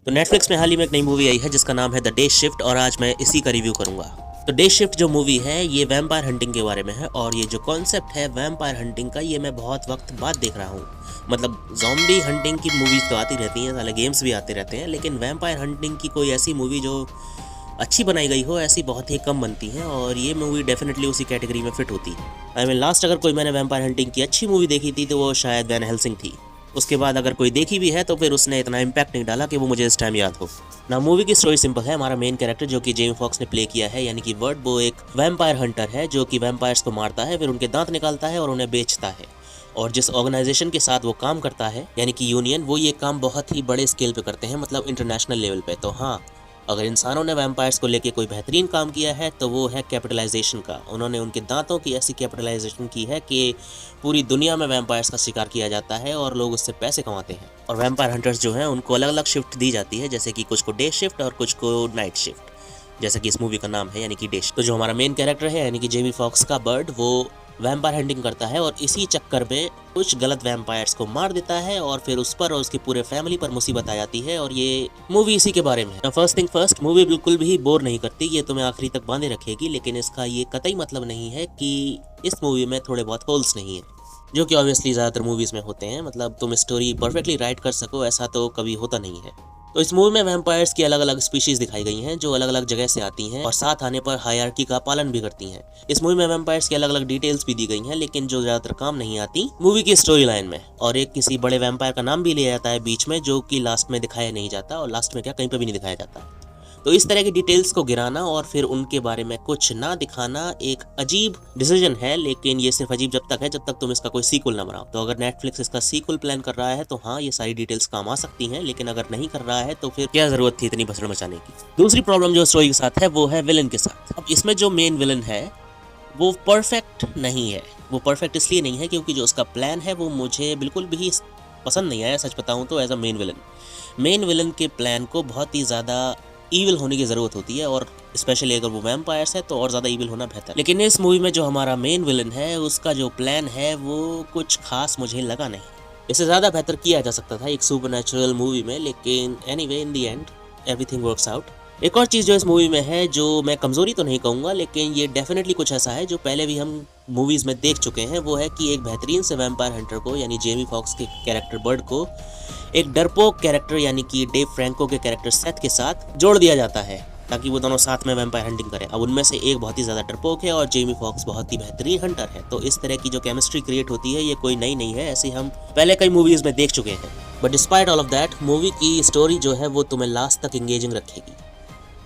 तो नेटफ्लिक्स में हाल ही में एक नई मूवी आई है जिसका नाम है द डे शिफ्ट और आज मैं इसी का रिव्यू करूंगा। तो डे शिफ्ट जो मूवी है ये वैम्पायर हंटिंग के बारे में है और ये जो कॉन्सेप्ट है वैम्पायर हंटिंग का ये मैं बहुत वक्त बाद देख रहा हूँ। मतलब ज़ॉम्बी हंटिंग की मूवीज़ तो आती रहती हैं, साले गेम्स भी आते रहते हैं, लेकिन वैम्पायर हंटिंग की कोई ऐसी मूवी जो अच्छी बनाई गई हो ऐसी बहुत ही कम बनती हैं और ये मूवी डेफिनेटली उसी कैटेगरी में फिट होती है। आई मीन लास्ट अगर कोई मैंने वैम्पायर हंटिंग की अच्छी मूवी देखी थी तो वो शायद वैन हेल्सिंग थी। उसके बाद अगर कोई देखी भी है तो फिर उसने इतना इम्पैक्ट नहीं डाला कि वो मुझे इस टाइम याद हो ना। मूवी की स्टोरी सिंपल है। हमारा मेन कैरेक्टर जो कि जेमी फॉक्स ने प्ले किया है यानी कि वर्ड, वो एक वैम्पायर हंटर है जो कि वैम्पायर्स को मारता है, फिर उनके दांत निकालता है और उन्हें बेचता है। और जिस ऑर्गेनाइजेशन के साथ वो काम करता है यानी कि यूनियन, वो ये काम बहुत ही बड़े स्केल पे करते हैं, मतलब इंटरनेशनल लेवल पे। तो हाँ, अगर इंसानों ने वैम्पायर्स को लेके कोई बेहतरीन काम किया है तो वो है कैपिटलाइजेशन का। उन्होंने उनके दांतों की ऐसी कैपिटलाइजेशन की है कि पूरी दुनिया में वैम्पायर्स का शिकार किया जाता है और लोग उससे पैसे कमाते हैं। और वैम्पायर हंटर्स जो हैं उनको अलग अलग शिफ्ट दी जाती है, जैसे कि कुछ को डे शिफ्ट और कुछ को नाइट शिफ्ट, जैसा कि इस मूवी का नाम है यानी कि डे शिफ्ट। तो जो हमारा मेन कैरेक्टर है यानी कि जेमी फॉक्स का बर्ड, वो वैम्पायर हंटिंग करता है और इसी चक्कर में कुछ गलत वैम्पायर्स को मार देता है और फिर उस पर और उसकी पूरे फैमिली पर मुसीबत आ जाती है। और ये मूवी इसी के बारे में है। फर्स्ट थिंग फर्स्ट, मूवी बिल्कुल भी बोर नहीं करती, ये तुम्हें आखिरी तक बांधे रखेगी, लेकिन इसका ये कतई मतलब नहीं है कि इस मूवी में थोड़े बहुत होल्स नहीं है, जो कि ऑब्वियसली ज़्यादातर मूवीज़ में होते हैं। मतलब तुम स्टोरी परफेक्टली राइट कर सको ऐसा तो कभी होता नहीं है। तो इस मूवी में वैम्पायर्स की अलग अलग स्पीशीज दिखाई गई हैं जो अलग अलग जगह से आती हैं और साथ आने पर हायरार्की का पालन भी करती हैं। इस मूवी में वैम्पायर्स की अलग अलग डिटेल्स भी दी गई हैं, लेकिन जो ज्यादातर काम नहीं आती मूवी की स्टोरी लाइन में। और एक किसी बड़े वैम्पायर का नाम भी लिया जाता है बीच में, जो कि लास्ट में दिखाया नहीं जाता, और लास्ट में क्या कहीं पर भी नहीं दिखाया जाता। तो इस तरह की डिटेल्स को गिराना और फिर उनके बारे में कुछ ना दिखाना एक अजीब डिसीजन है, लेकिन ये सिर्फ अजीब जब तक है जब तक तुम इसका कोई सीक्वल ना बनाओ। तो अगर नेटफ्लिक्स इसका सीक्वल प्लान कर रहा है तो हाँ, ये सारी डिटेल्स काम आ सकती हैं, लेकिन अगर नहीं कर रहा है तो फिर क्या जरूरत थी इतनी भसड़ मचाने की। दूसरी प्रॉब्लम जो स्टोरी के साथ है वो है विलन के साथ। अब इसमें जो मेन विलन है वो परफेक्ट नहीं है। वो परफेक्ट इसलिए नहीं है क्योंकि जो उसका प्लान है वो मुझे बिल्कुल भी पसंद नहीं आया, सच बताऊं तो। एज अ मेन विलन के प्लान को बहुत ही ज़्यादा ईविल होने की ज़रूरत होती है, और स्पेशली अगर वो वैम्पायर्स है तो और ज़्यादा ईविल होना बेहतर। लेकिन इस मूवी में जो हमारा मेन विलन है उसका जो प्लान है वो कुछ खास मुझे लगा नहीं। इसे ज़्यादा बेहतर किया जा सकता था एक सुपरनैचुरल मूवी में, लेकिन anyway in the and everything works out. एक और चीज़ जो इस मूवी में है, जो मैं कमज़ोरी तो नहीं कहूँगा, लेकिन ये डेफिनेटली कुछ ऐसा है जो पहले भी हम मूवीज़ में देख चुके हैं, वो है कि एक बेहतरीन से वैम्पायर हंटर को यानी जेमी फॉक्स के कैरेक्टर बर्ड को एक डरपोक कैरेक्टर यानी कि डेव फ्रैंको के कैरेक्टर सेथ के साथ जोड़ दिया जाता है ताकि वो दोनों साथ में वैम्पायर हंटिंग करें। अब उनमें से एक बहुत ही ज़्यादा डरपोक है और जेमी फॉक्स बहुत ही बेहतरीन हंटर है। तो इस तरह की जो केमिस्ट्री क्रिएट होती है ये कोई नई नहीं है, ऐसे हम पहले कई मूवीज़ में देख चुके हैं। But despite all of that, movie की स्टोरी जो है वो तुम्हें लास्ट तक एंगेजिंग रखेगी।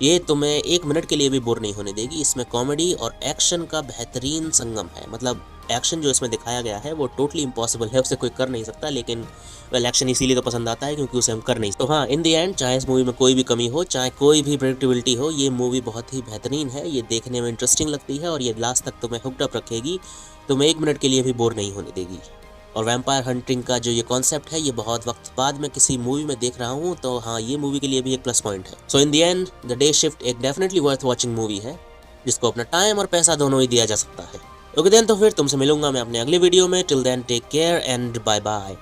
ये तुम्हें एक मिनट के लिए भी बोर नहीं होने देगी। इसमें कॉमेडी और एक्शन का बेहतरीन संगम है। मतलब एक्शन जो इसमें दिखाया गया है वो टोटली इम्पॉसिबल है, उसे कोई कर नहीं सकता, लेकिन वेल एक्शन इसीलिए तो पसंद आता है क्योंकि उसे हम कर नहीं सकते। तो हाँ, इन द एंड चाहे इस मूवी में कोई भी कमी हो, चाहे कोई भी प्रेडिक्टेबिलिटी हो, ये मूवी बहुत ही बेहतरीन है। ये देखने में इंटरेस्टिंग लगती है और ये लास्ट तक तुम्हें हुक्ड अप रखेगी, तुम्हें एक मिनट के लिए भी बोर नहीं होने देगी। और वैम्पायर हंटिंग का जो ये कॉन्सेप्ट है ये बहुत वक्त बाद में किसी मूवी में देख रहा हूँ, तो हाँ, ये मूवी के लिए भी एक प्लस पॉइंट है। So in the end the Day Shift एक डेफिनेटली वर्थ वॉचिंग मूवी है जिसको अपना टाइम और पैसा दोनों ही दिया जा सकता है। ओके देन, तो फिर तुमसे मिलूंगा मैं अपने अगले वीडियो में। Till then take care and bye bye.